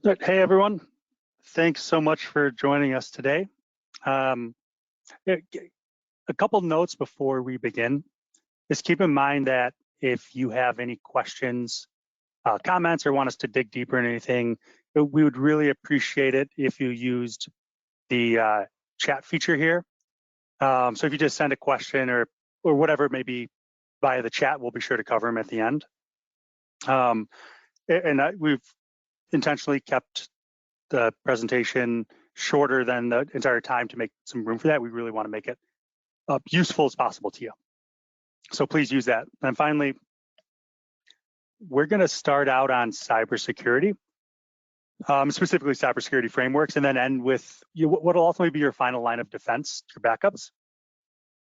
Hey everyone, thanks so much for joining us today. A couple notes before we begin. Just keep in mind that if you have any questions, comments, or want us to dig deeper in anything, we would really appreciate it if you used the chat feature here. So if you just send a question or whatever it may be via the chat, we'll be sure to cover them at the end. We've intentionally kept the presentation shorter than the entire time to make some room for that. We really want to make it useful as possible to you. So please use that. And finally, we're going to start out on cybersecurity, specifically cybersecurity frameworks, and then end with what will ultimately be your final line of defense, your backups.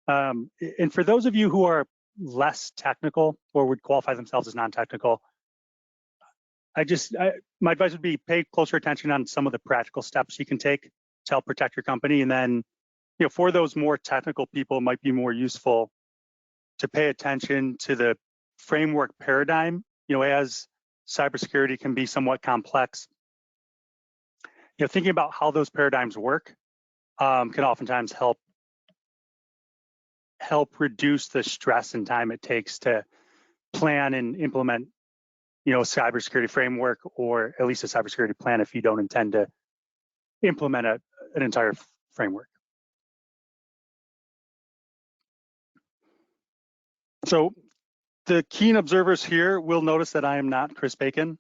And for those of you who are less technical or would qualify themselves as non-technical, my advice would be pay closer attention on some of the practical steps you can take to help protect your company. And then, for those more technical people, it might be more useful to pay attention to the framework paradigm, as cybersecurity can be somewhat complex. Thinking about how those paradigms work can oftentimes help reduce the stress and time it takes to plan and implement a cybersecurity framework, or at least a cybersecurity plan if you don't intend to implement an entire framework. So the keen observers here will notice that I am not Chris Bacon.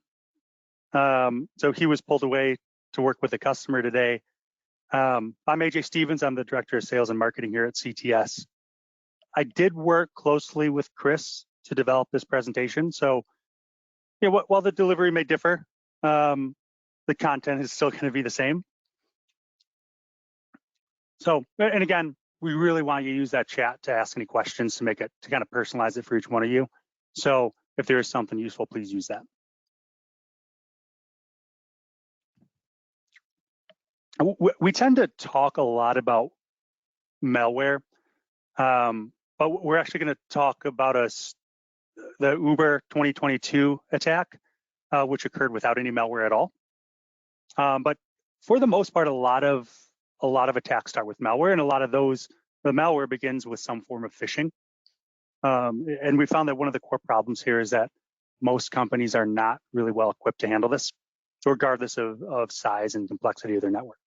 So he was pulled away to work with a customer today. I'm AJ Stevens. I'm the Director of Sales and Marketing here at CTS. I did work closely with Chris to develop this presentation. So while the delivery may differ, the content is still going to be the same. So, and again, we really want you to use that chat to ask any questions to kind of personalize it for each one of you. So if there is something useful, please use that. We tend to talk a lot about malware, but we're actually going to talk about the Uber 2022 attack, which occurred without any malware at all. But for the most part, a lot of attacks start with malware, and a lot of the malware begins with some form of phishing. And we found that one of the core problems here is that most companies are not really well equipped to handle this, regardless of size and complexity of their network.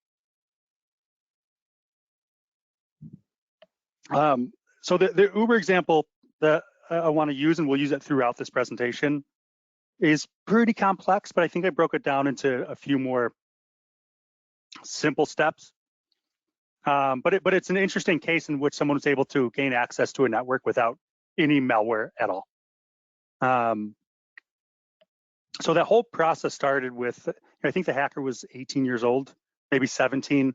So the Uber example that I want to use, and we'll use it throughout this presentation, is pretty complex, but I think I broke it down into a few more simple steps. But it's an interesting case in which someone was able to gain access to a network without any malware at all. So that whole process started with, I think the hacker was 18 years old, maybe 17,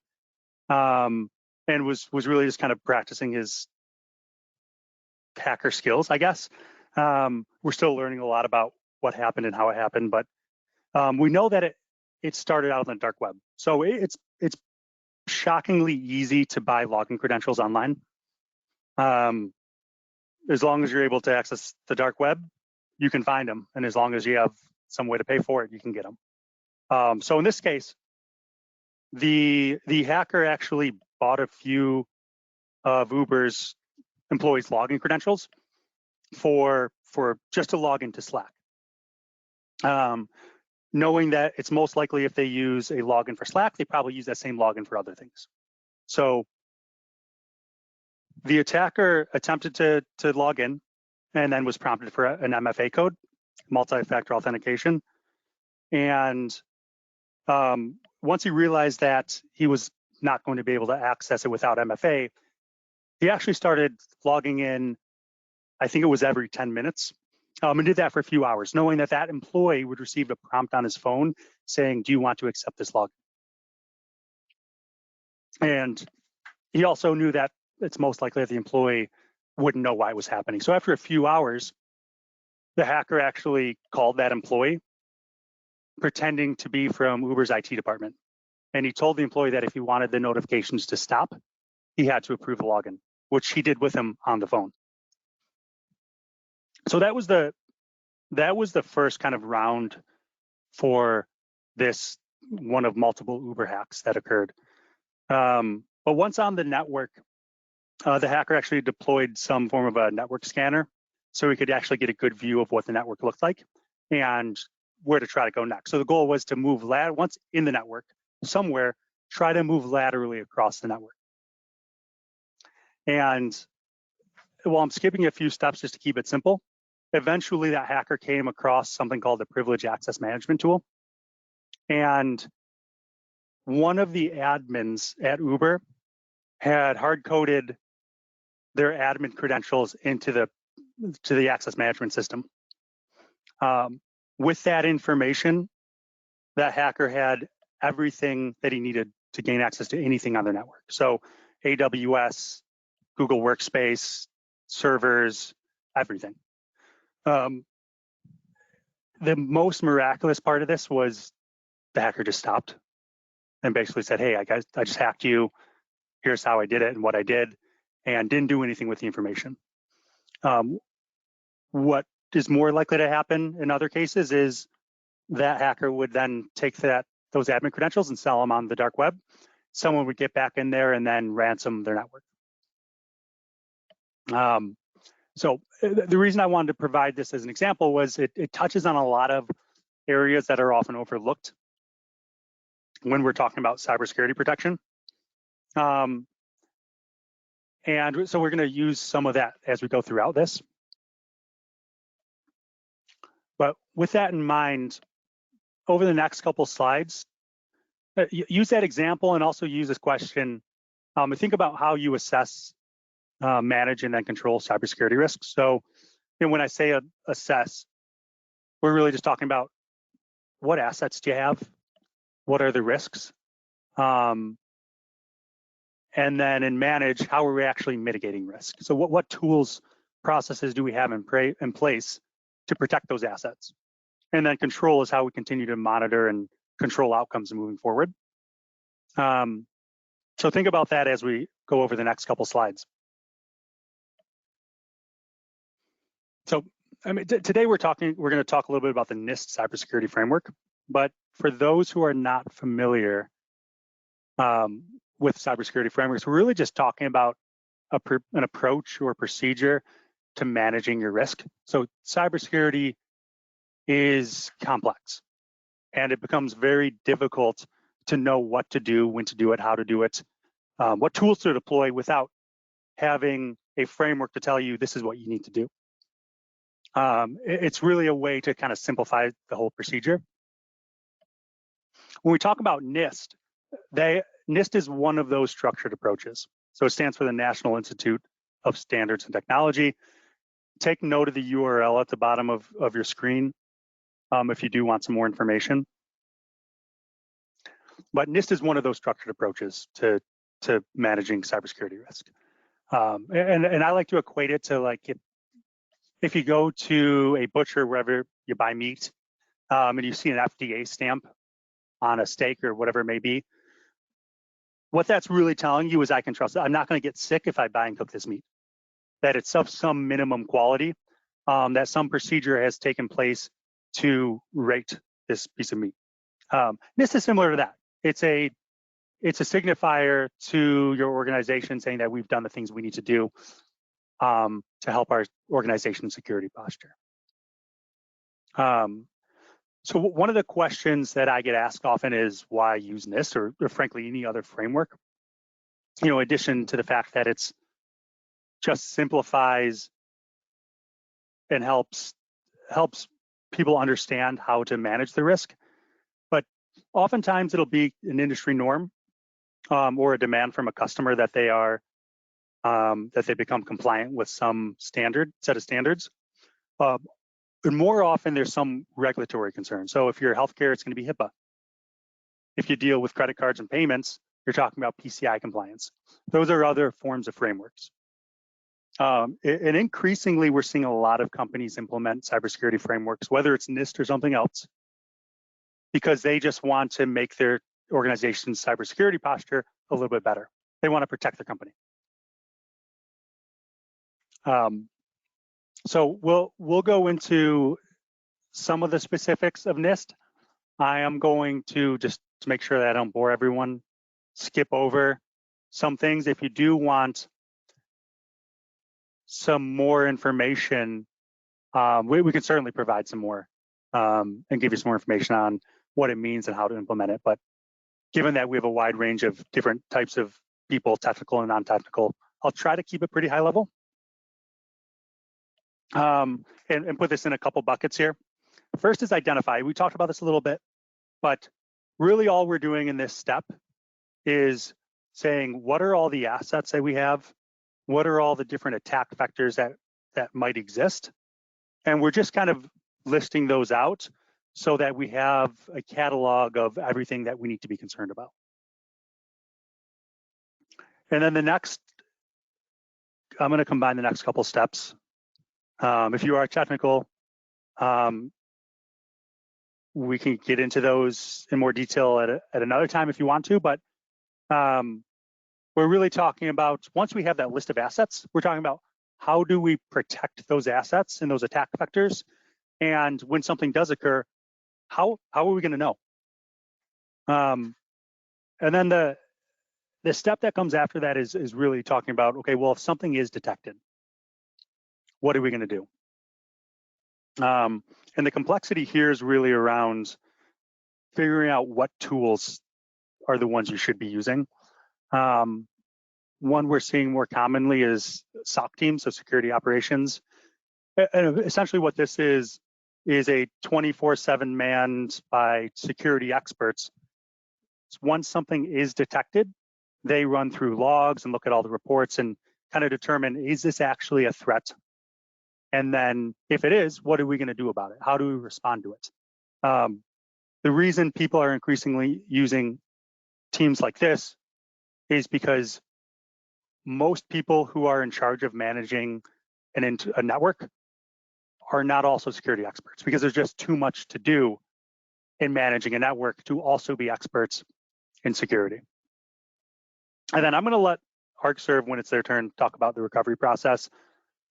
and was really just kind of practicing his hacker skills, I guess. We're still learning a lot about what happened and how it happened, but we know that it started out on the dark web. So it's shockingly easy to buy login credentials online. As long as you're able to access the dark web, you can find them, and as long as you have some way to pay for it, you can get them. So in this case, the hacker actually bought a few of Uber's employees' login credentials for just to log into Slack, knowing that it's most likely if they use a login for Slack, they probably use that same login for other things. So the attacker attempted to log in and then was prompted for an MFA code, multi-factor authentication. And once he realized that he was not going to be able to access it without MFA, he actually started logging in, I think it was every 10 minutes, and did that for a few hours, knowing that that employee would receive a prompt on his phone saying, do you want to accept this login? And he also knew that it's most likely that the employee wouldn't know why it was happening. So after a few hours, the hacker actually called that employee, pretending to be from Uber's IT department. And he told the employee that if he wanted the notifications to stop, he had to approve the login, which he did with him on the phone. So that was the first kind of round for this one of multiple Uber hacks that occurred. But once on the network, the hacker actually deployed some form of a network scanner so we could actually get a good view of what the network looked like and where to try to go next. So the goal was to move once in the network somewhere, try to move laterally across the network. And while I'm skipping a few steps just to keep it simple, eventually that hacker came across something called the Privileged Access Management tool. And one of the admins at Uber had hard-coded their admin credentials into the access management system. With that information, that hacker had everything that he needed to gain access to anything on their network. So AWS, Google Workspace, servers, everything. The most miraculous part of this was the hacker just stopped and basically said, hey, I just hacked you. Here's how I did it and what I did, and didn't do anything with the information. What is more likely to happen in other cases is that hacker would then take those admin credentials and sell them on the dark web. Someone would get back in there and then ransom their network. So the reason I wanted to provide this as an example was it touches on a lot of areas that are often overlooked when we're talking about cybersecurity protection. And so we're going to use some of that as we go throughout this. But with that in mind, over the next couple slides, use that example and also use this question and think about how you assess, manage, and then control cybersecurity risks. So when I say assess, we're really just talking about what assets do you have? What are the risks? And then in manage, how are we actually mitigating risk? So what tools, processes do we have in place to protect those assets? And then control is how we continue to monitor and control outcomes moving forward. So think about that as we go over the next couple slides. So I mean, today we're going to talk a little bit about the NIST cybersecurity framework. But for those who are not familiar with cybersecurity frameworks, we're really just talking about an approach or procedure to managing your risk. So cybersecurity is complex, and it becomes very difficult to know what to do, when to do it, how to do it, what tools to deploy without having a framework to tell you this is what you need to do. It's really a way to kind of simplify the whole procedure. When we talk about NIST, NIST is one of those structured approaches. So it stands for the National Institute of Standards and Technology. Take note of the URL at the bottom of your screen if you do want some more information. But NIST is one of those structured approaches to managing cybersecurity risk. And I like to equate it to like if you go to a butcher wherever you buy meat and you see an FDA stamp on a steak or whatever it may be, what that's really telling you is I can trust it. I'm not going to get sick if I buy and cook this meat, that it's of some minimum quality, that some procedure has taken place to rate this piece of meat. NIST is similar to that. It's a signifier to your organization saying that we've done the things we need to do to help our organization's security posture. So one of the questions that I get asked often is why use NIST or frankly any other framework? In addition to the fact that it's just simplifies and helps people understand how to manage the risk, but oftentimes it'll be an industry norm or a demand from a customer that they become compliant with some set of standards. But more often there's some regulatory concern. So if you're healthcare, it's going to be HIPAA. If you deal with credit cards and payments, you're talking about PCI compliance. Those are other forms of frameworks. And increasingly, we're seeing a lot of companies implement cybersecurity frameworks, whether it's NIST or something else, because they just want to make their organization's cybersecurity posture a little bit better. They want to protect their company. So we'll go into some of the specifics of NIST, I am going to, just to make sure that I don't bore everyone, skip over some things. If you do want some more information, we can certainly provide some more and give you some more information on what it means and how to implement it. But given that we have a wide range of different types of people, technical and non-technical, I'll try to keep it pretty high level and put this in a couple buckets here. First is identify. We talked about this a little bit, but really all we're doing in this step is saying, what are all the assets that we have? What are all the different attack vectors that might exist? And we're just kind of listing those out so that we have a catalog of everything that we need to be concerned about. And then the next, I'm going to combine the next couple steps. If you are technical, we can get into those in more detail at another time if you want to, but we're really talking about, once we have that list of assets, we're talking about how do we protect those assets and those attack vectors? And when something does occur, how are we going to know? And then the step that comes after that is really talking about, okay, well, if something is detected, what are we going to do? And the complexity here is really around figuring out what tools are the ones you should be using. One we're seeing more commonly is SOC teams, so security operations. And essentially what this is a 24/7 manned by security experts. Once something is detected, they run through logs and look at all the reports and kind of determine, is this actually a threat? And then if it is, what are we going to do about it? How do we respond to it? The reason people are increasingly using teams like this is because most people who are in charge of managing a network are not also security experts, because there's just too much to do in managing a network to also be experts in security. And then I'm going to let Arcserve, when it's their turn, talk about the recovery process.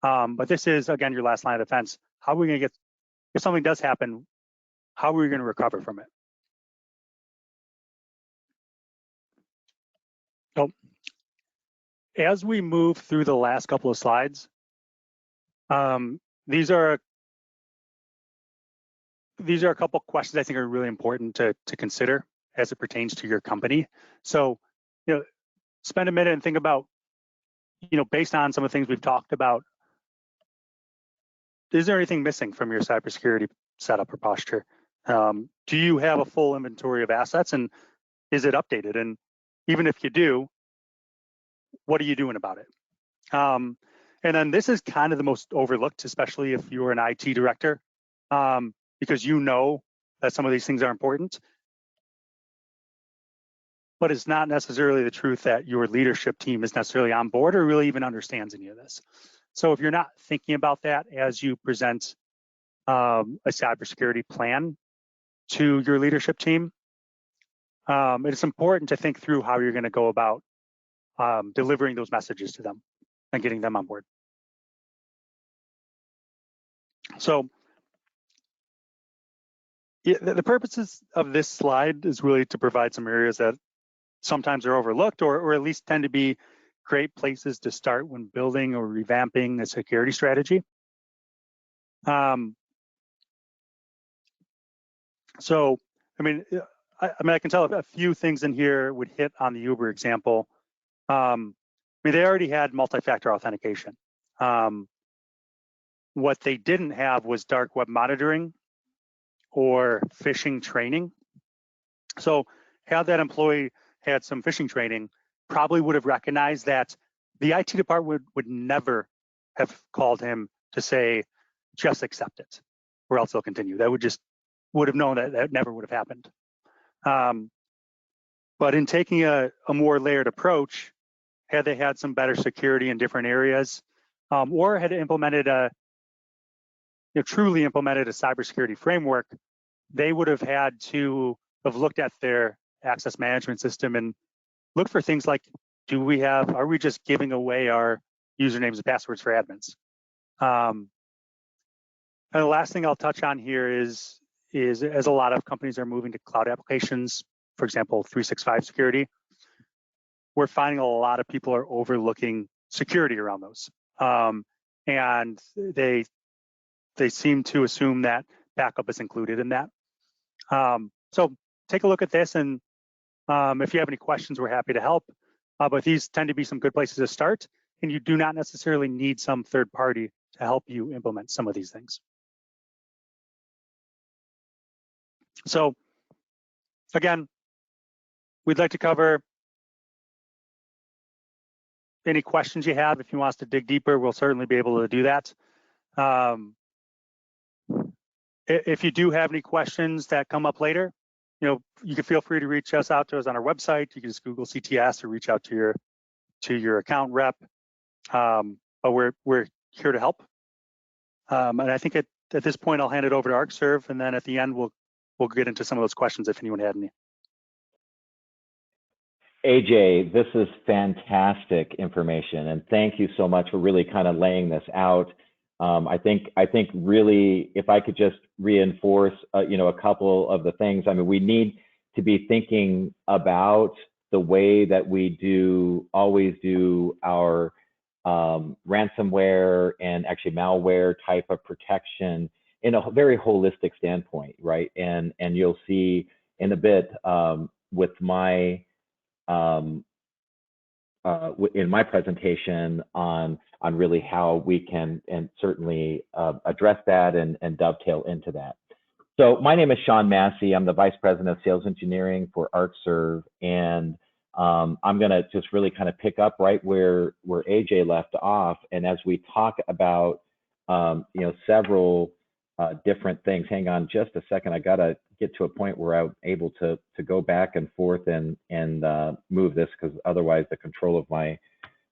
But this is, again, your last line of defense. How are we going to get, if something does happen, how are we going to recover from it? So as we move through the last couple of slides, these are a couple questions I think are really important to consider as it pertains to your company. So, spend a minute and think about, based on some of the things we've talked about, is there anything missing from your cybersecurity setup or posture? Do you have a full inventory of assets, and is it updated? And even if you do, what are you doing about it? And then this is kind of the most overlooked, especially if you're an IT director, because you know that some of these things are important. But it's not necessarily the truth that your leadership team is necessarily on board or really even understands any of this. So if you're not thinking about that as you present a cybersecurity plan to your leadership team, it's important to think through how you're going to go about delivering those messages to them and getting them on board. So the purposes of this slide is really to provide some areas that sometimes are overlooked, or at least tend to be great places to start when building or revamping a security strategy. So, I can tell a few things in here would hit on the Uber example. They already had multi-factor authentication. What they didn't have was dark web monitoring or phishing training. So had that employee had some phishing training, probably would have recognized that the IT department would never have called him to say, just accept it, or else they'll continue. That would have known that never would have happened. But in taking a more layered approach, had they had some better security in different areas, or had implemented truly implemented a cybersecurity framework, they would have had to have looked at their access management system and look for things like, are we just giving away our usernames and passwords for admins? And the last thing I'll touch on here is is, as a lot of companies are moving to cloud applications, for example, 365 security, we're finding a lot of people are overlooking security around those. And they seem to assume that backup is included in that. So take a look at this, and if you have any questions, we're happy to help. But these tend to be some good places to start, and you do not necessarily need some third party to help you implement some of these things. So again, we'd like to cover any questions you have. If you want us to dig deeper, we'll certainly be able to do that. If you do have any questions that come up later, you can feel free to reach out to us on our website. You can just Google CTS or reach out to your account rep. But we're here to help. And I think at this point, I'll hand it over to Arcserve, and then at the end, we'll get into some of those questions if anyone had any. AJ, this is fantastic information, and thank you so much for really kind of laying this out. I think really, if I could just reinforce, a couple of the things. I mean, we need to be thinking about the way that we always do our ransomware and actually malware type of protection in a very holistic standpoint, right? And you'll see in a bit with my in my presentation on really how we can and certainly address that and dovetail into that. So my name is Sean Massey. I'm the Vice President of Sales Engineering for Arcserve, and I'm going to just really kind of pick up right where AJ left off. And as we talk about several different things, hang on just a second. I got to get to a point where I'm able to go back and forth and move this, because otherwise the control of my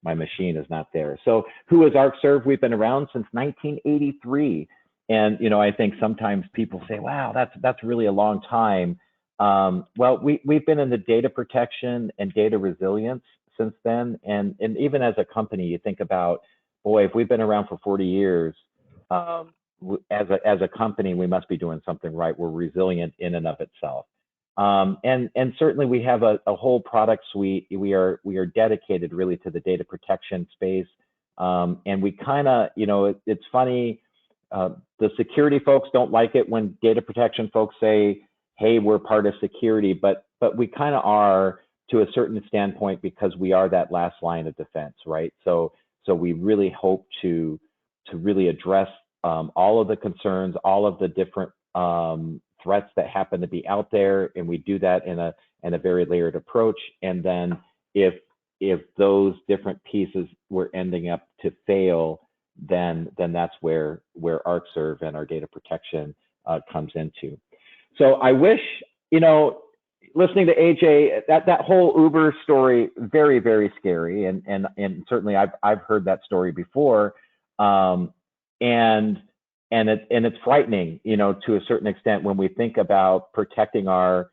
machine is not there. So who is Arcserve? We've been around since 1983. And, I think sometimes people say, wow, that's really a long time. Well, we've been in the data protection and data resilience since then. And even as a company, you think about, boy, if we've been around for 40 years, as a company, we must be doing something right. We're resilient in and of itself. And certainly we have a whole product suite. We are dedicated really to the data protection space. And we kind of, it's funny, the security folks don't like it when data protection folks say, hey, we're part of security, but we kind of are to a certain standpoint, because we are that last line of defense, right? So we really hope to really address all of the concerns, all of the different threats that happen to be out there, and we do that in a very layered approach. And then if those different pieces were ending up to fail, then that's where Arcserve and our data protection comes into. So I wish, listening to AJ, that whole Uber story, very, very scary, and certainly I've heard that story before, and it's frightening, to a certain extent when we think about protecting our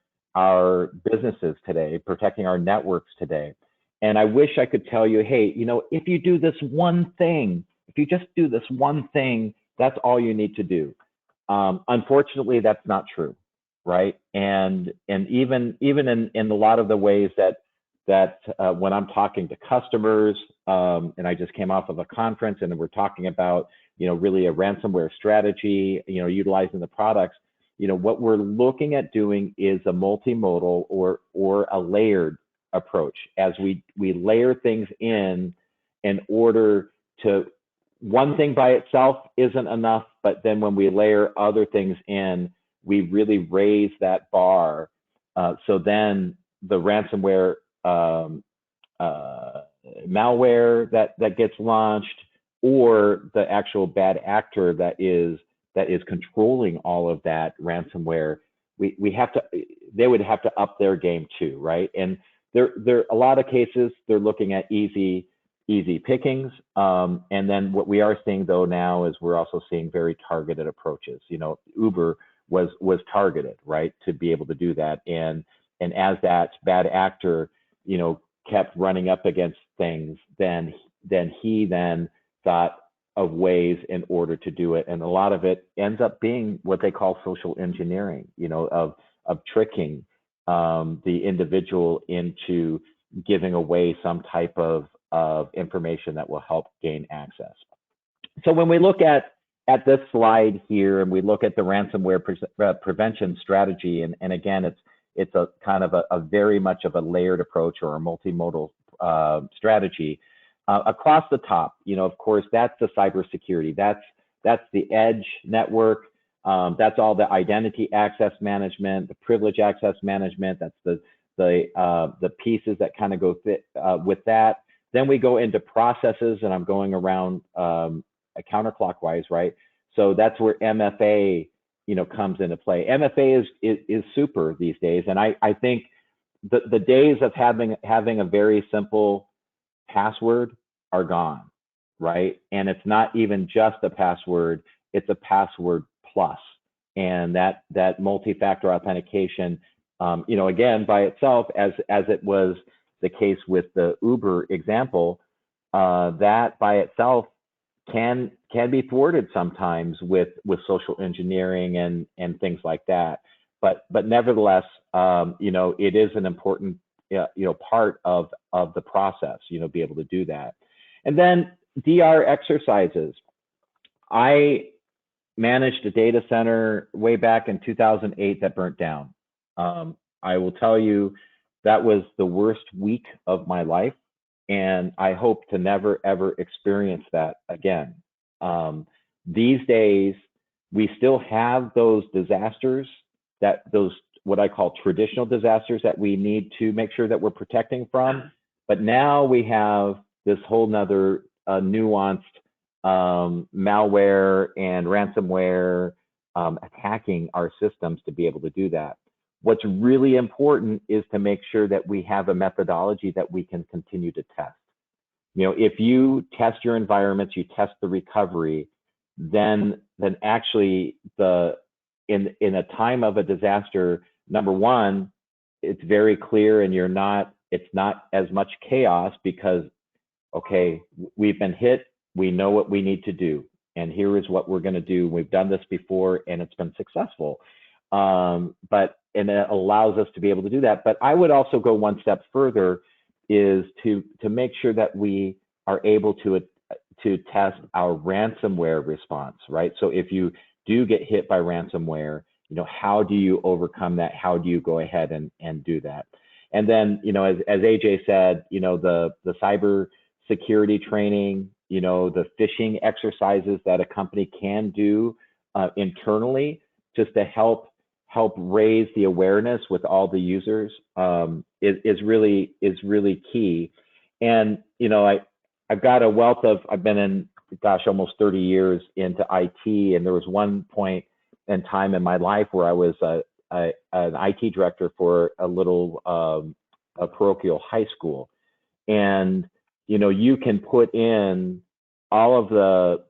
businesses today, protecting our networks today. And I wish I could tell you, hey, if you do this one thing, if you just do this one thing, that's all you need to do. Unfortunately, that's not true, right? And even in a lot of the ways that when I'm talking to customers, and I just came off of a conference, and we're talking about really a ransomware strategy, utilizing the products, what we're looking at doing is a multimodal or a layered approach, as we layer things in order to, one thing by itself isn't enough, but then when we layer other things in, we really raise that bar. So then the ransomware malware that gets launched, or the actual bad actor that is controlling all of that ransomware, they would have to up their game too, right? And there a lot of cases they're looking at easy pickings, and then what we are seeing though now is we're also seeing very targeted approaches. Uber was targeted, right, to be able to do that, and as that bad actor kept running up against things, then he thought, ways in order to do it. And a lot of it ends up being what they call social engineering, of tricking the individual into giving away some type of information that will help gain access. So when we look at this slide here and we look at the ransomware prevention strategy, and again, it's a kind of a very much of a layered approach or a multimodal strategy. Across the top, of course, that's the cybersecurity. That's the edge network. That's all the identity access management, the privilege access management. That's the pieces that kind of go with that. Then we go into processes, and I'm going around counterclockwise, right? So that's where MFA, comes into play. MFA is super these days, and I think the days of having a very simple password are gone, right? And it's not even just a password; it's a password plus, and that multi-factor authentication, again by itself, as it was the case with the Uber example, that by itself can be thwarted sometimes with social engineering and things like that. But nevertheless, it is an important part of the process, be able to do that. And then DR exercises. I managed a data center way back in 2008 that burnt down. I will tell you that was the worst week of my life, and I hope to never ever experience that again. These days, we still have those disasters, those what I call traditional disasters that we need to make sure that we're protecting from. But now we have this whole nother nuanced malware and ransomware attacking our systems to be able to do that. What's really important is to make sure that we have a methodology that we can continue to test. If you test your environments, you test the recovery, then actually in a time of a disaster, number one, it's very clear, and it's not as much chaos because, okay, we've been hit, we know what we need to do, and here is what we're going to do. We've done this before, and it's been successful. And it allows us to be able to do that. But I would also go one step further, is to make sure that we are able to test our ransomware response, right? So if you do get hit by ransomware, how do you overcome that? How do you go ahead and do that? And then, as AJ said, the cyber security training, the phishing exercises that a company can do internally, just to help raise the awareness with all the users, is really key. And I've got a wealth of, I've been in, almost 30 years into IT, and there was one point in time in my life where I was an IT director for a little a parochial high school, and you can put in all of the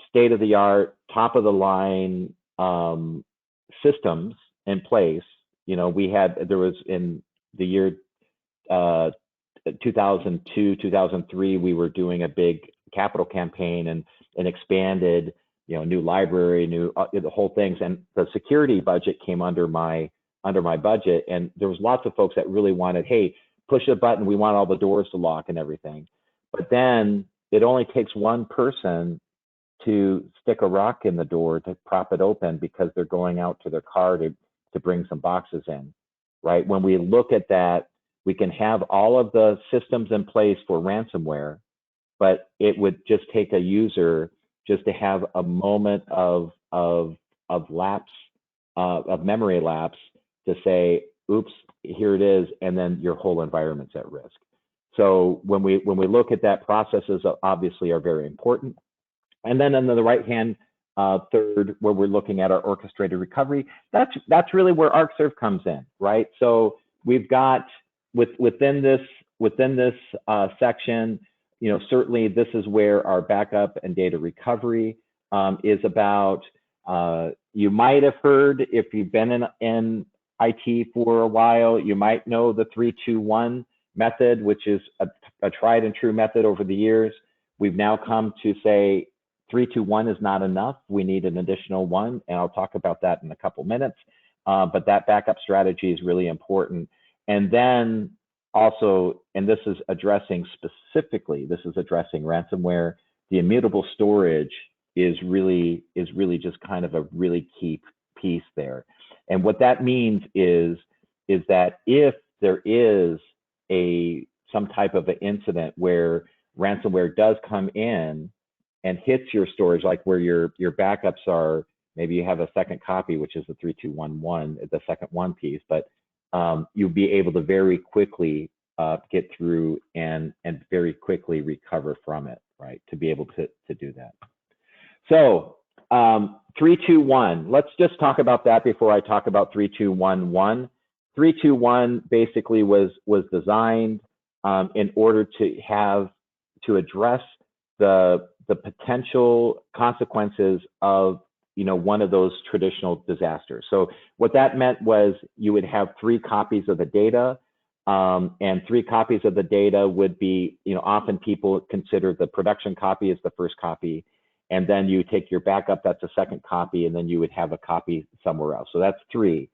state-of-the-art, top-of-the-line systems in place. There was in the year 2002, 2003, we were doing a big capital campaign and expanded, new library, the whole things, and the security budget came under my budget, and there was lots of folks that really wanted, hey, push a button, we want all the doors to lock and everything. But then it only takes one person to stick a rock in the door to prop it open because they're going out to their car to bring some boxes in, right? When we look at that, we can have all of the systems in place for ransomware, but it would just take a user just to have a moment of lapse, of memory lapse, to say, oops, here it is, and then your whole environment's at risk. So when we look at that, processes obviously are very important. And then on the right hand third, where we're looking at our orchestrated recovery, that's really where Arcserve comes in, right? So we've got within this section, certainly this is where our backup and data recovery is about. You might have heard, if you've been in IT for a while, you might know the 3-2-1 method, which is a tried and true method over the years. We've now come to say 321 is not enough. We need an additional one, and I'll talk about that in a couple minutes. But that backup strategy is really important. And then also, and this is addressing specifically, this is addressing ransomware, the immutable storage is really just kind of a really key piece there. And what that means is that if there is some type of an incident where ransomware does come in and hits your storage, like where your backups are, maybe you have a second copy, which is the 3211, the second one piece, but you'll be able to very quickly get through and very quickly recover from it, right? To be able to do that. So 321, let's just talk about that before I talk about 3211. 321 basically was designed in order to address the potential consequences of one of those traditional disasters. So what that meant was you would have 3 copies of the data, and 3 copies of the data would be, often people consider the production copy as the first copy, and then you take your backup, that's a second copy, and then you would have a copy somewhere else. So that's 3.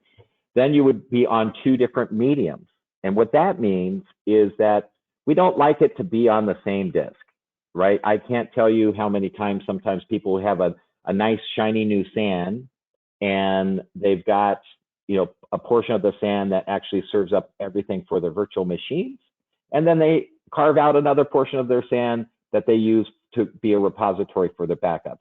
Then you would be on 2 different mediums. And what that means is that we don't like it to be on the same disk, right? I can't tell you how many times sometimes people have a nice shiny new SAN, and they've got a portion of the SAN that actually serves up everything for their virtual machines, and then they carve out another portion of their SAN that they use to be a repository for their backups.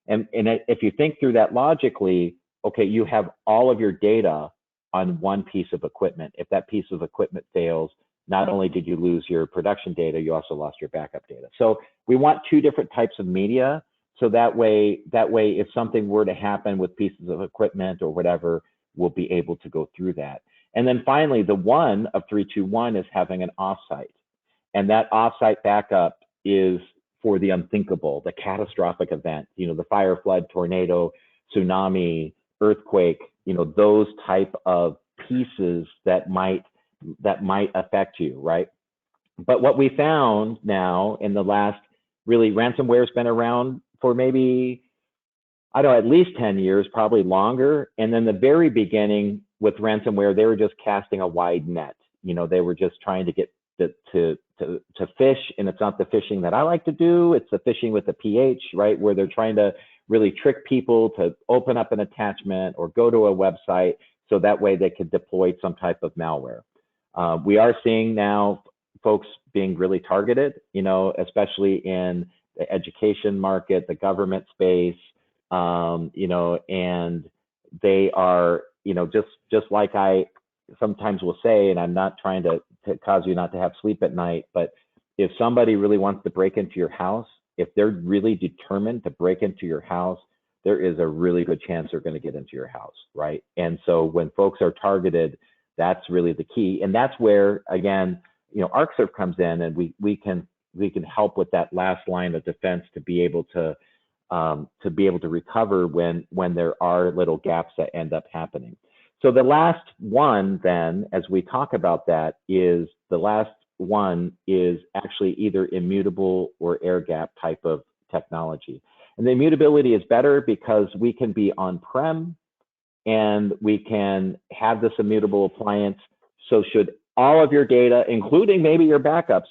And if you think through that logically, okay, you have all of your data on one piece of equipment. If that piece of equipment fails, not only did you lose your production data, you also lost your backup data. So we want 2 different types of media. So that way, if something were to happen with pieces of equipment or whatever, we'll be able to go through that. And then finally, the one of 321 is having an offsite. And that offsite backup is for the unthinkable, the catastrophic event, the fire, flood, tornado, tsunami, earthquake, those type of pieces that might affect you, right? But what we found now in the last, really, ransomware's been around for maybe, I don't know, at least 10 years, probably longer. And then the very beginning with ransomware, they were just casting a wide net. They were just trying to get to fish, and it's not the fishing that I like to do. It's the fishing with the PH, right? Where they're trying to really trick people to open up an attachment or go to a website so that way they could deploy some type of malware. We are seeing now folks being really targeted, especially in the education market, the government space, and they are, just like I sometimes will say, and I'm not trying to cause you not to have sleep at night, but if somebody really wants to break into your house, if they're really determined to break into your house, there is a really good chance they're going to get into your house, right? And so when folks are targeted, that's really the key. And that's where, again, Arcserve comes in, and we can help with that last line of defense to be able to recover when there are little gaps that end up happening. So the last one then, as we talk about that, is the last one is actually either immutable or air gap type of technology. And the immutability is better because we can be on-prem and we can have this immutable appliance. So should all of your data, including maybe your backups,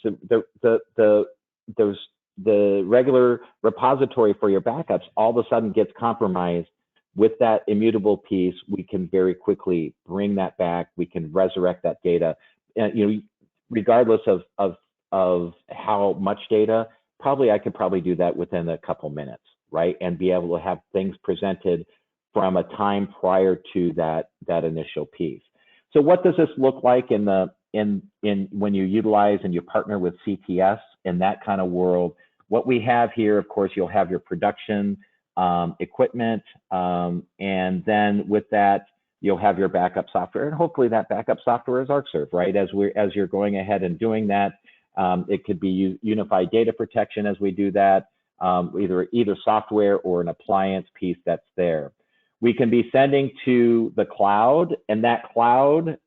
the regular repository for your backups all of a sudden gets compromised, with that immutable piece, we can very quickly bring that back. We can resurrect that data, regardless of how much data. I could probably do that within a couple minutes, right? And be able to have things presented from a time prior to that initial piece. So what does this look like in when you utilize and you partner with CTS in that kind of world? What we have here, of course, you'll have your production equipment, and then with that, you'll have your backup software, and hopefully that backup software is Arcserve, right? As you're going ahead and doing that, it could be unified data protection as we do that, either software or an appliance piece that's there. We can be sending to the cloud, and that cloud,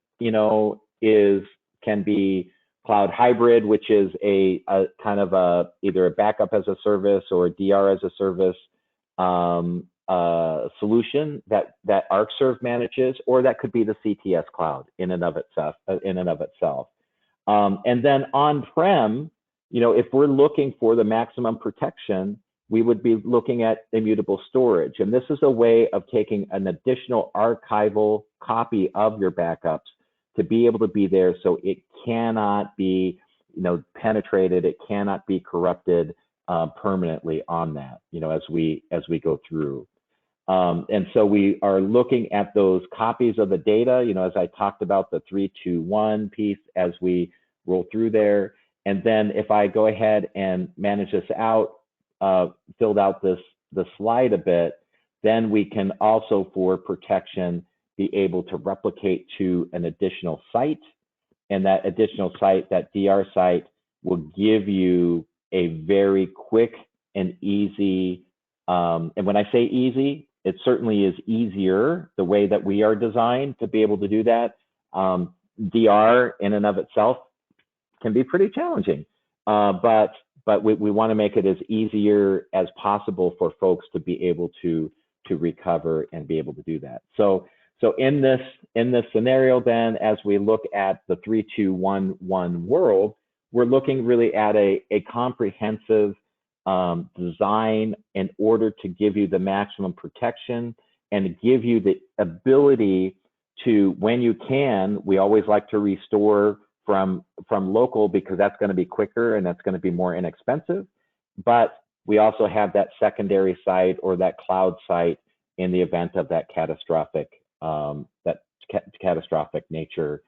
can be cloud hybrid, which is a kind of either a backup as a service or a DR as a service solution that Arcserve manages, or that could be the CTS cloud in and of itself. And then on-prem, if we're looking for the maximum protection, we would be looking at immutable storage. And this is a way of taking an additional archival copy of your backups to be able to be there so it cannot be penetrated, it cannot be corrupted permanently on that, as we go through. And so we are looking at those copies of the data, as I talked about the 3-2-1 piece as we roll through there. And then if I go ahead and manage this out, filled out the slide a bit, then we can also, for protection, be able to replicate to an additional site. And that additional site, that DR site, will give you a very quick and easy, and when I say easy, it certainly is easier the way that we are designed to be able to do that. DR in and of itself can be pretty challenging, but we want to make it as easier as possible for folks to be able to recover and be able to do that. So in this scenario, then, as we look at the 3-2-1-1 world, we're looking really at a comprehensive design in order to give you the maximum protection and give you the ability to, when you can, we always like to restore from local, because that's going to be quicker and that's going to be more inexpensive. But we also have that secondary site or that cloud site in the event of that catastrophic nature,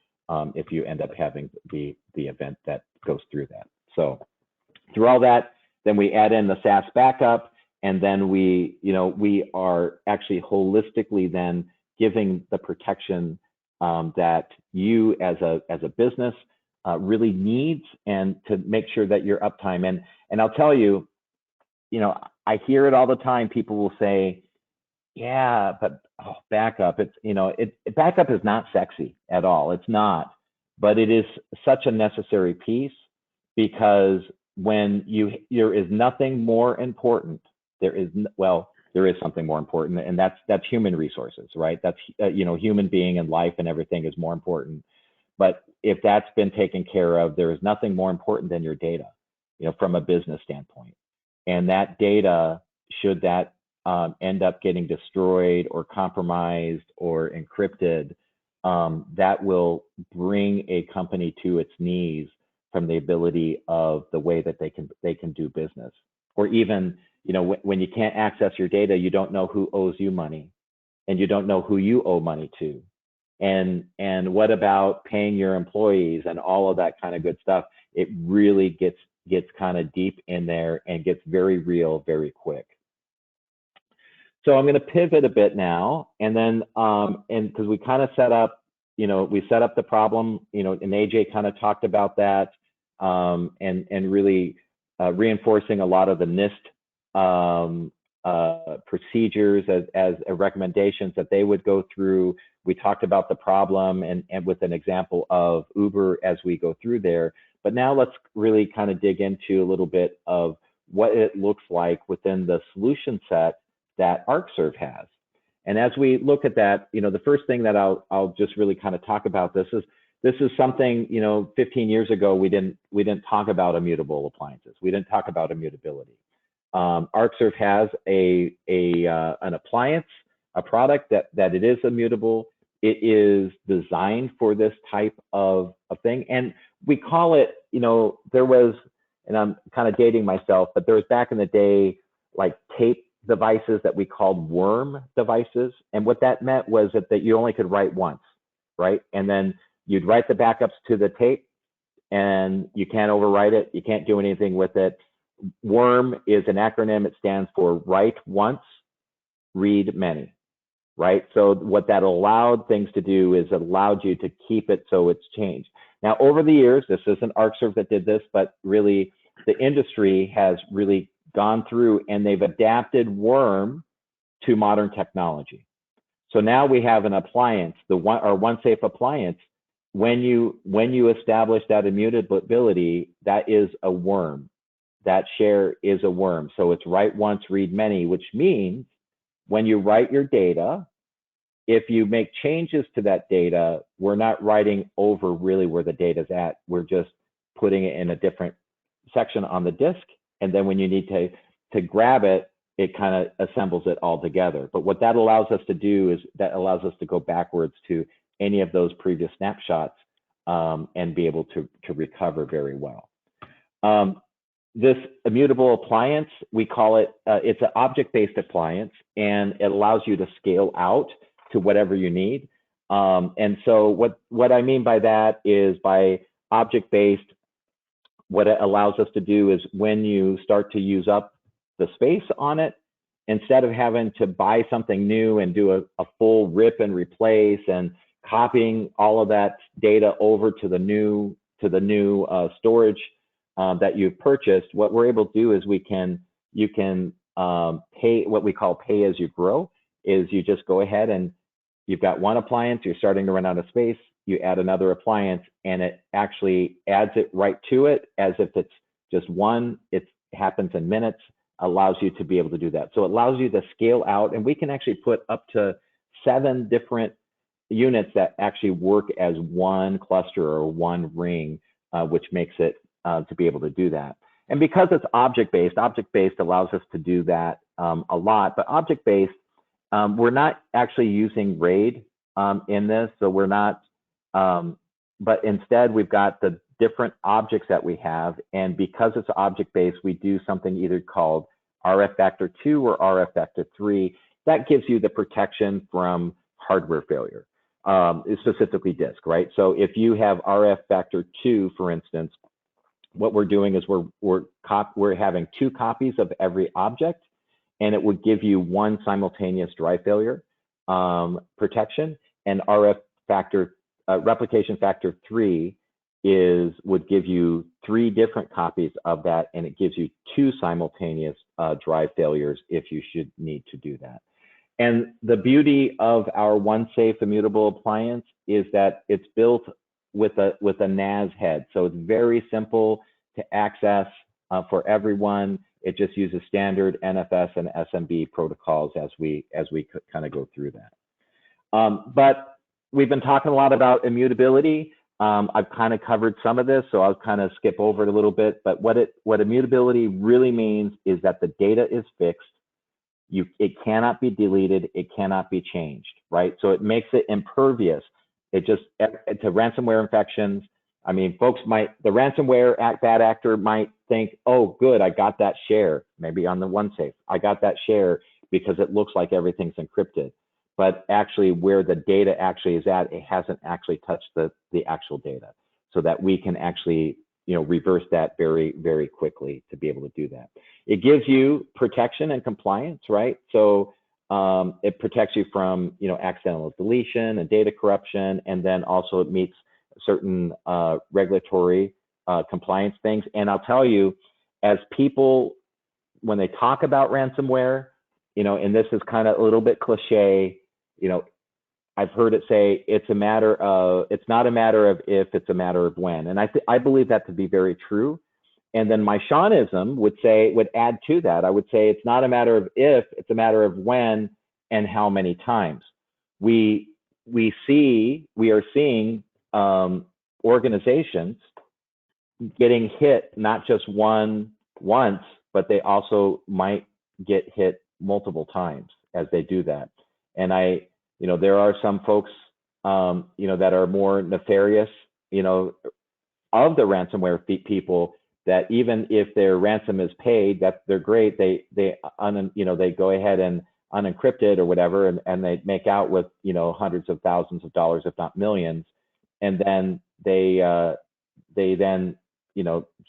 if you end up having the event that goes through that. So through all that, then we add in the SaaS backup, and then we are actually holistically then giving the protection that you as a business really needs, and to make sure that your uptime. And I'll tell you, I hear it all the time. People will say, yeah, but backup, backup is not sexy at all. It's not, but it is such a necessary piece, because when there is nothing more important, there is something more important, and that's human resources, right? That's, human being and life and everything is more important. But if that's been taken care of, there is nothing more important than your data, from a business standpoint. And that data, should that end up getting destroyed or compromised or encrypted, that will bring a company to its knees from the ability of the way that they can do business. Or even, when you can't access your data, you don't know who owes you money, and you don't know who you owe money to. And what about paying your employees and all of that kind of good stuff? It really gets kind of deep in there and gets very real very quick. So I'm going to pivot a bit now, and then and because we kind of set up, we set up the problem, and AJ kind of talked about that, and really reinforcing a lot of the NIST procedures as recommendations that they would go through. We talked about the problem and with an example of Uber as we go through there. But now let's really kind of dig into a little bit of what it looks like within the solution set that Arcserve has. And as we look at that, the first thing that I'll just really kind of talk about this is something, 15 years ago, we didn't talk about immutable appliances. We didn't talk about immutability. Arcserve has an appliance, a product that it is immutable. It is designed for this type of thing. And we call it, there was, and I'm kind of dating myself, but there was back in the day, like tape devices that we called worm devices. And what that meant was that you only could write once, right? And then you'd write the backups to the tape, and you can't overwrite it. You can't do anything with it. Worm is an acronym. It stands for write once, read many, right? So what that allowed things to do is it allowed you to keep it so it's changed. Now, over the years, this isn't Arcserve that did this, but really the industry has really gone through and they've adapted worm to modern technology. So now we have an appliance, our OneSafe appliance, when you establish that immutability, that is a worm. That share is a worm. So it's write once, read many, which means when you write your data, if you make changes to that data, we're not writing over really where the data's at. We're just putting it in a different section on the disk. And then when you need to grab it, it kind of assembles it all together. But what that allows us to do is that allows us to go backwards to any of those previous snapshots and be able to recover very well. This immutable appliance, we call it, it's an object-based appliance, and it allows you to scale out to whatever you need. And so what I mean by that is by object-based, what it allows us to do is when you start to use up the space on it, instead of having to buy something new and do a full rip and replace and copying all of that data over to the new storage that you've purchased, what we're able to do is you can pay, what we call pay as you grow, is you just go ahead and you've got one appliance, you're starting to run out of space, you add another appliance, and it actually adds it right to it as if it's just one. It happens in minutes, allows you to be able to do that. So it allows you to scale out, and we can actually put up to 7 different units that actually work as one cluster or one ring, which makes it to be able to do that. And because it's object-based allows us to do that a lot, but object-based, we're not actually using RAID in this, so we're not, but instead we've got the different objects that we have, and because it's object-based, we do something either called RF factor 2 or RF factor 3. That gives you the protection from hardware failure, specifically disk, right? So if you have RF factor 2, for instance, what we're doing is we're having 2 copies of every object, and it would give you 1 simultaneous drive failure protection. And RF factor replication factor 3 would give you 3 different copies of that, and it gives you 2 simultaneous drive failures if you should need to do that. And the beauty of our OneSafe immutable appliance is that it's built with a NAS head, so it's very simple to access for everyone. It just uses standard NFS and SMB protocols as we kind of go through that. But we've been talking a lot about immutability. I've kind of covered some of this, so I'll kind of skip over it a little bit. But what immutability really means is that the data is fixed. It cannot be deleted. It cannot be changed, right? So it makes it impervious. It just to ransomware infections. I mean, the ransomware bad actor might think, oh, good, I got that share, maybe on the OneSafe. I got that share because it looks like everything's encrypted. But actually where the data actually is at, it hasn't actually touched the actual data, so that we can actually reverse that very, very quickly to be able to do that. It gives you protection and compliance, right? So it protects you from accidental deletion and data corruption, and then also it meets certain regulatory compliance things. And I'll tell you, as people, when they talk about ransomware, and this is kind of a little bit cliche, I've heard it say it's not a matter of if, it's a matter of when. And I believe that to be very true. And then my Seanism would add to that. I would say it's not a matter of if, it's a matter of when and how many times. We are seeing organizations getting hit not just once, but they also might get hit multiple times as they do that. And there are some folks, that are more nefarious, of the ransomware people, that even if their ransom is paid, that they're great. They go ahead and unencrypt it or whatever, and they make out with, hundreds of thousands of dollars, if not millions. And then they then,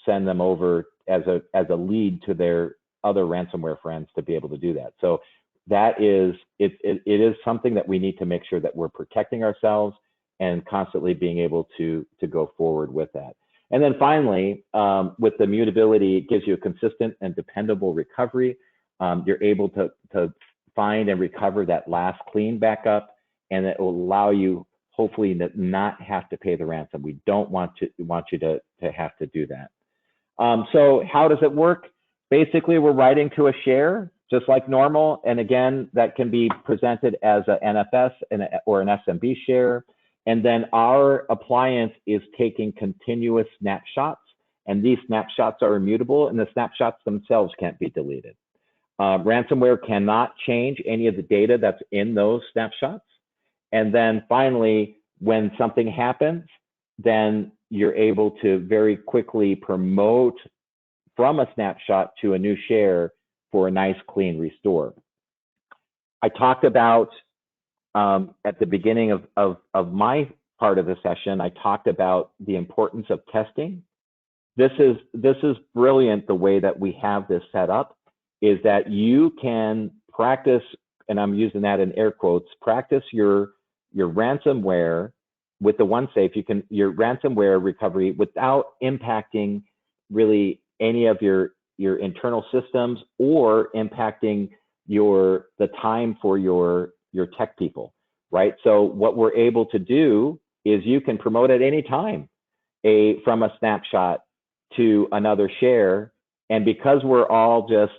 send them over as a lead to their other ransomware friends to be able to do that. So that is, it is something that we need to make sure that we're protecting ourselves and constantly being able to go forward with that. And then finally, with the mutability, it gives you a consistent and dependable recovery. You're able to find and recover that last clean backup, and it will allow you, hopefully not have to pay the ransom. We don't want you to have to do that. So how does it work? Basically, we're writing to a share just like normal. And again, that can be presented as an NFS or an SMB share. And then our appliance is taking continuous snapshots, and these snapshots are immutable, and the snapshots themselves can't be deleted. Ransomware cannot change any of the data that's in those snapshots. And then finally, when something happens, then you're able to very quickly promote from a snapshot to a new share for a nice clean restore. I talked about at the beginning of my part of the session, I talked about the importance of testing. This is brilliant. The way that we have this set up is that you can practice, and I'm using that in air quotes, practice your ransomware with the OneSafe. You can your ransomware recovery without impacting really any of your internal systems or impacting the time for your tech people, right? So what we're able to do is you can promote at any time from a snapshot to another share. And because we're all just,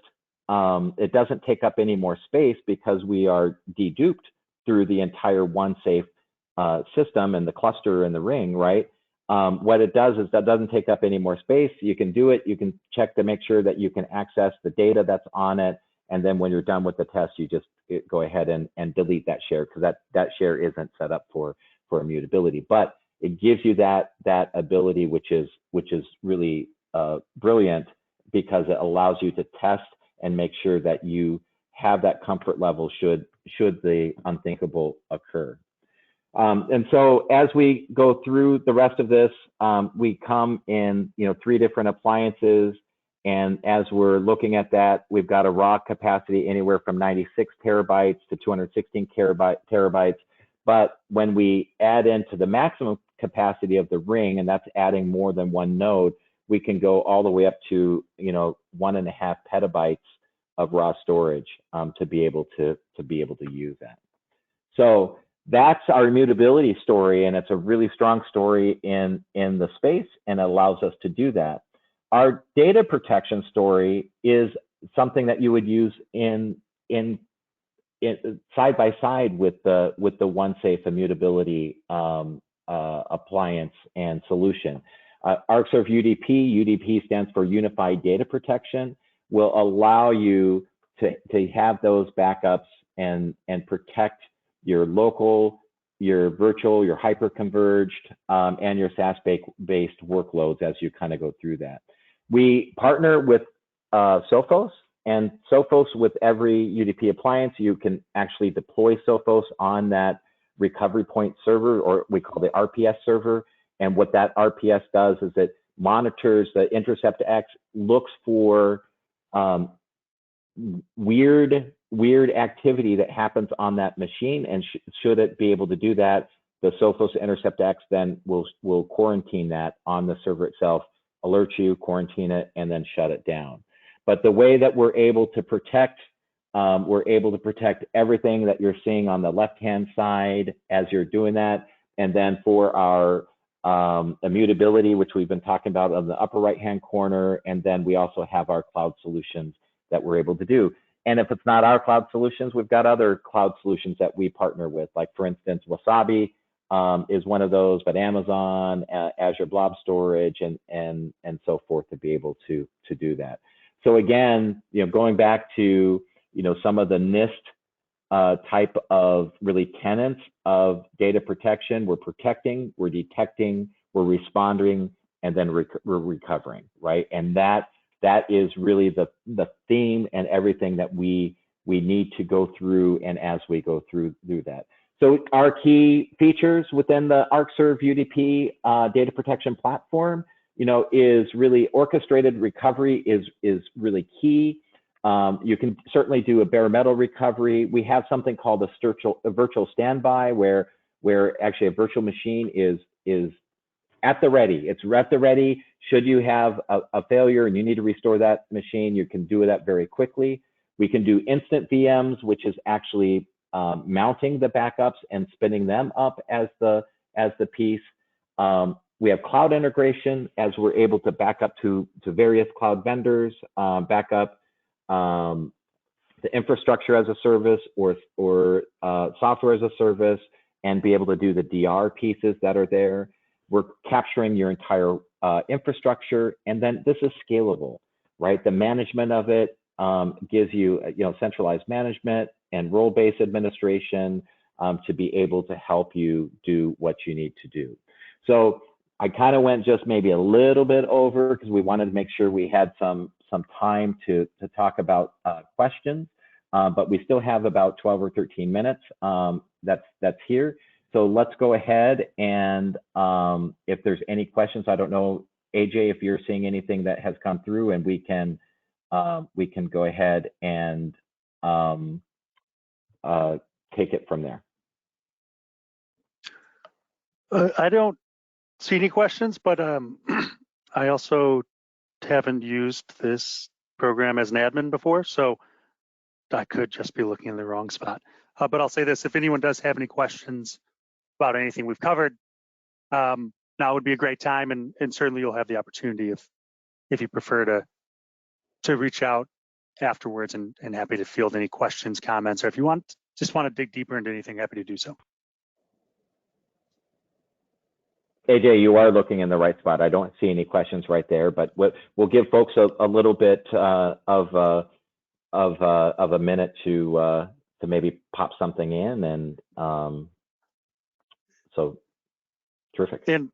it doesn't take up any more space because we are deduped through the entire OneSafe system and the cluster and the ring, right? What it does is that doesn't take up any more space. You can do it. You can check to make sure that you can access the data that's on it. And then when you're done with the test, you just go ahead and delete that share, because that share isn't set up for immutability. But it gives you that ability, which is really brilliant, because it allows you to test and make sure that you have that comfort level should the unthinkable occur. And so as we go through the rest of this, we come in 3 different appliances. And as we're looking at that, we've got a raw capacity anywhere from 96 terabytes to 216 terabytes. But when we add into the maximum capacity of the ring, and that's adding more than one node, we can go all the way up to 1.5 petabytes of raw storage to be able to use that. So that's our immutability story, and it's a really strong story in the space, and it allows us to do that. Our data protection story is something that you would use in side by side with the OneSafe immutability appliance and solution. Arcserve UDP stands for Unified Data Protection, will allow you to have those backups and protect your local, your virtual, your hyper-converged, and your SaaS-based workloads as you kind of go through that. We partner with Sophos, and Sophos, with every UDP appliance, you can actually deploy Sophos on that recovery point server, or we call the RPS server. And what that RPS does is it monitors the Intercept X, looks for weird activity that happens on that machine, and should it be able to do that, the Sophos Intercept X then will quarantine that on the server itself, alert you, quarantine it, and then shut it down. But the way that we're able to protect everything that you're seeing on the left-hand side as you're doing that. And then for our immutability, which we've been talking about on the upper right-hand corner, and then we also have our cloud solutions that we're able to do. And if it's not our cloud solutions, we've got other cloud solutions that we partner with, like for instance, Wasabi is one of those, but Amazon, Azure Blob Storage, and so forth, to be able to do that. So again, going back to some of the NIST type of really tenets of data protection, we're protecting, we're detecting, we're responding, and then we're recovering, right? And that is really the theme and everything that we need to go through, and as we go through that. So our key features within the Arcserve UDP data protection platform, is really orchestrated recovery is really key. You can certainly do a bare metal recovery. We have something called a virtual standby, where actually a virtual machine is at the ready. It's at the ready. Should you have a failure and you need to restore that machine, you can do that very quickly. We can do instant VMs, which is actually mounting the backups and spinning them up as the as the piece. We have cloud integration as we're able to back up to various cloud vendors, back up the infrastructure as a service or software as a service, and be able to do the DR pieces that are there. We're capturing your entire infrastructure, and then this is scalable, right? The management of it gives you, centralized management and role-based administration to be able to help you do what you need to do. So I kind of went just maybe a little bit over because we wanted to make sure we had some time to talk about questions, but we still have about 12 or 13 minutes that's here. So let's go ahead and if there's any questions, I don't know, AJ, if you're seeing anything that has come through, and we can go ahead and take it from there. I don't see any questions, but I also haven't used this program as an admin before, so I could just be looking in the wrong spot. But I'll say this, if anyone does have any questions about anything we've covered, now would be a great time, and certainly you'll have the opportunity if you prefer to reach out afterwards, and happy to field any questions, comments, or if you just want to dig deeper into anything, happy to do so. AJ, you are looking in the right spot. I don't see any questions right there, but we'll give folks a little bit of a minute to maybe pop something in, and so terrific. And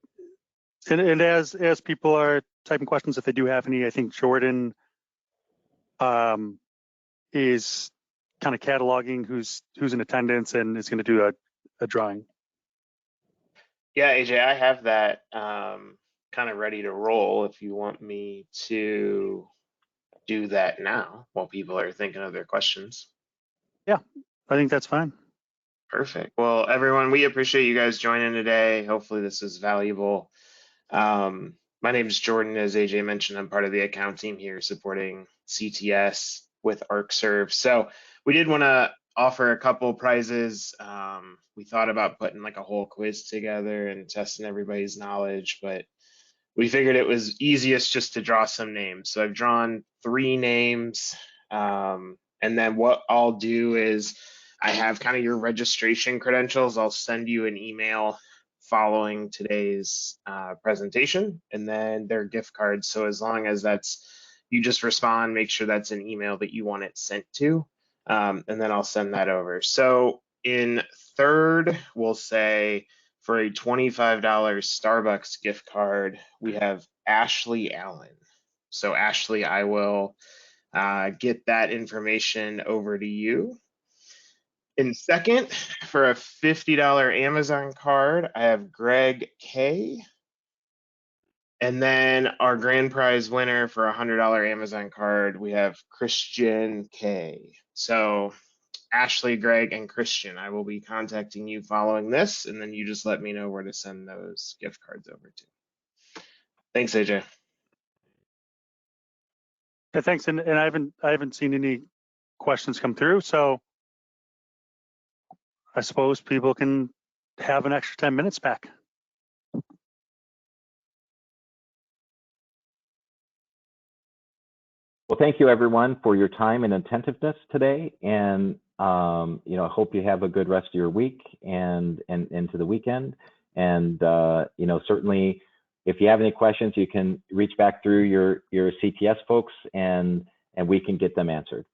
as people are typing questions, if they do have any, I think Jordan is kind of cataloging who's in attendance and is going to do a drawing. Yeah, AJ, I have that kind of ready to roll if you want me to do that now while people are thinking of their questions. Yeah, I think that's fine. Perfect. Well, everyone, we appreciate you guys joining today. Hopefully this is valuable. My name is Jordan. As AJ mentioned, I'm part of the account team here supporting CTS with Arcserve. So we did want to offer a couple prizes. We thought about putting like a whole quiz together and testing everybody's knowledge, but we figured it was easiest just to draw some names. So I've drawn 3 names. And then what I'll do is I have kind of your registration credentials. I'll send you an email following today's presentation, and then their gift cards. So as long as you just respond, make sure that's an email that you want it sent to. And then I'll send that over. So in third, we'll say for a $25 Starbucks gift card, we have Ashley Allen. So Ashley, I will get that information over to you. In second, for a $50 Amazon card, I have Greg K. And then our grand prize winner for a $100 Amazon card, we have Christian K. So Ashley, Greg, and Christian, I will be contacting you following this, and then you just let me know where to send those gift cards over to. Thanks, AJ. Yeah, thanks. And I haven't seen any questions come through, so I suppose people can have an extra 10 minutes back. Well, thank you everyone for your time and attentiveness today, and I hope you have a good rest of your week and into the weekend. And certainly, if you have any questions, you can reach back through your CTS folks, and we can get them answered.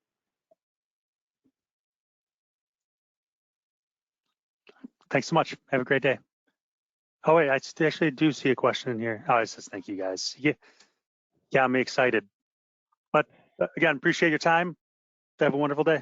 Thanks so much. Have a great day. Oh wait, I actually do see a question in here. Oh, it says thank you guys. Yeah, I'm excited. But again, appreciate your time. Have a wonderful day.